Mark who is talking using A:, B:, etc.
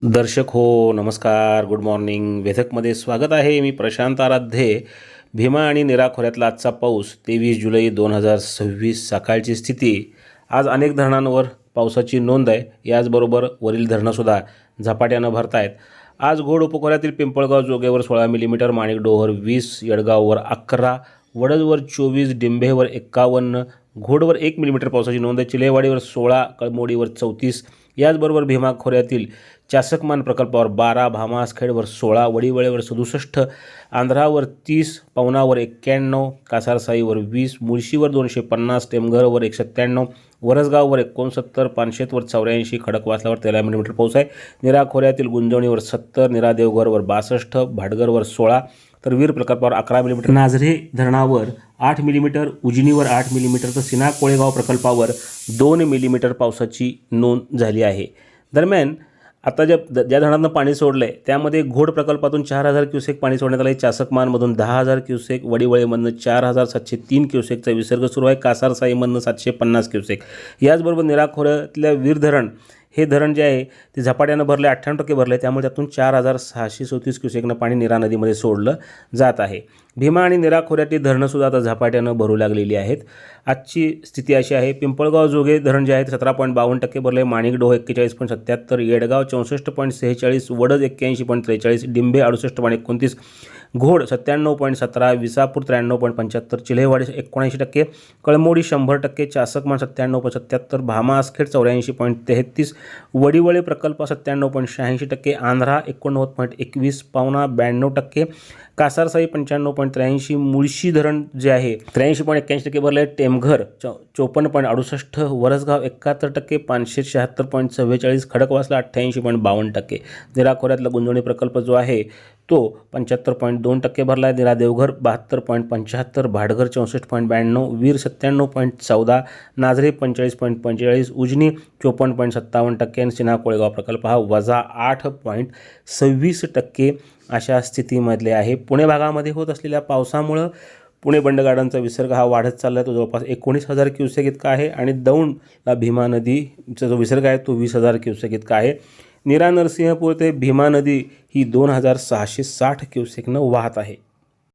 A: दर्शक हो नमस्कार, गुड मॉर्निंग. वेधकमध्ये स्वागत आहे. मी प्रशांत आराध्ये. भीमा आणि नीरा खोऱ्यातला आजचा पाऊस 23 जुलै 2026 सकाळची स्थिती. आज अनेक धरणांवर पावसाची नोंद आहे. याचबरोबर वरील धरणंसुद्धा झपाट्यानं भरत आहेत. आज घोड उपखोऱ्यातील पिंपळगाव जोगेवर 16 मिलीमीटर, माणिकडोहर 20, येडगाववर 11, वडजवर 24, डिंभेवर 51, घोडवर 1 मिलीमीटर पावसाची नोंद आहे. चिलेवाडीवर 16, कळमोडीवर 34. याचबरोबर भीमा खोऱ्यातील चासकमान प्रकल्पावर 12, भामासखेडवर 16, वडीवळेवर 67, आंध्रावर 30, पवनावर 91, कासारसाईवर 20, मुळशीवर 250, टेमघरवर 197, वरसगाववर 69, पानशेतवर 84, खडकवासलावर 13 मिलीमीटर पाऊस आहे. नीरा खोऱ्यातील गुंजवणीवर 70, नीरा देवघरवर 62, भाटघरवर 16, तर वीर प्रकल्पावर 11 मिलीमीटर, नाझरे धरणावर 8 मिलीमीटर, उजनीवर 8 मिलीमीटर, तर सिना कोळेगाव प्रकल्पावर 2 मिलीमीटर पावसाची नोंद झाली आहे. दरम्यान आता ज्या धरणातनं पाणी सोडलं आहे त्यामध्ये घोड प्रकल्पातून 4000 क्युसेक पाणी सोडण्यात आलं आहे. चासकमानमधून 10,000 क्युसेक, वडीवळेमधनं 4703 क्युसेकचा विसर्ग सुरू आहे. कासारसाईमधनं 750 क्युसेक. याचबरोबर नीरा खोऱ्यातल्या वीर धरण हे धरण जे आहे ते झपाट्यानं भरले, 98% भरले आहे. त्यामुळे त्यातून 4634 क्युसेकनं पाणी नीरा नदीमध्ये सोडलं जात आहे. भीमा आणि नीरा खोऱ्यातील धरणंसुद्धा आता झपाट्यानं भरू लागलेली आहेत. आजची स्थिती अशी आहे. पिंपळगाव जोगे धरण जे आहे ते 17.52% भरले, माणिकडोह 41.77, येडगाव 64.46, वडज 81.43, डिंभे 68.29, घोड 97.17, विसापूर 93.75, चिल्हेवाडी 79%, कळमोडी 100%, चासकमान 97.77, भामासखेड 84.33, वडीवळे प्रकल्प 97.86%, आंध्रा 89.21, पावना 92%, कासारसाई 95.83, मुळशी धरण जे आहे 83.81% भरले, टेमघर 54.68, वरसगाव 71%, पानशेत 76.44, खडकवासला 88.52%. नीरा खोऱ्यातला गुंजवणी प्रकल्प जो आहे तो 75.2% भरला आहे. नीरा देवघर 72.75, भाटघर 64.92, वीर 97.14, नाझरे 45.45, उजनी 54.57% आणि सिना कोळेगाव प्रकल्प हा -8.26% अशा स्थितीमधले आहे. पुणे भागामध्ये होत असलेल्या पावसामुळं पुणे बंडगाडांचा विसर्ग हा वाढत चालला आहे. तो जवळपास 19,000 क्युसेक इतका आहे आणि दौंडला भीमा नदीचा जो विसर्ग आहे तो 20,000 क्युसेक इतका आहे. नीरा नरसिंहपूर ते भीमा नदी ही 2660 क्युसेकनं वाहत आहे.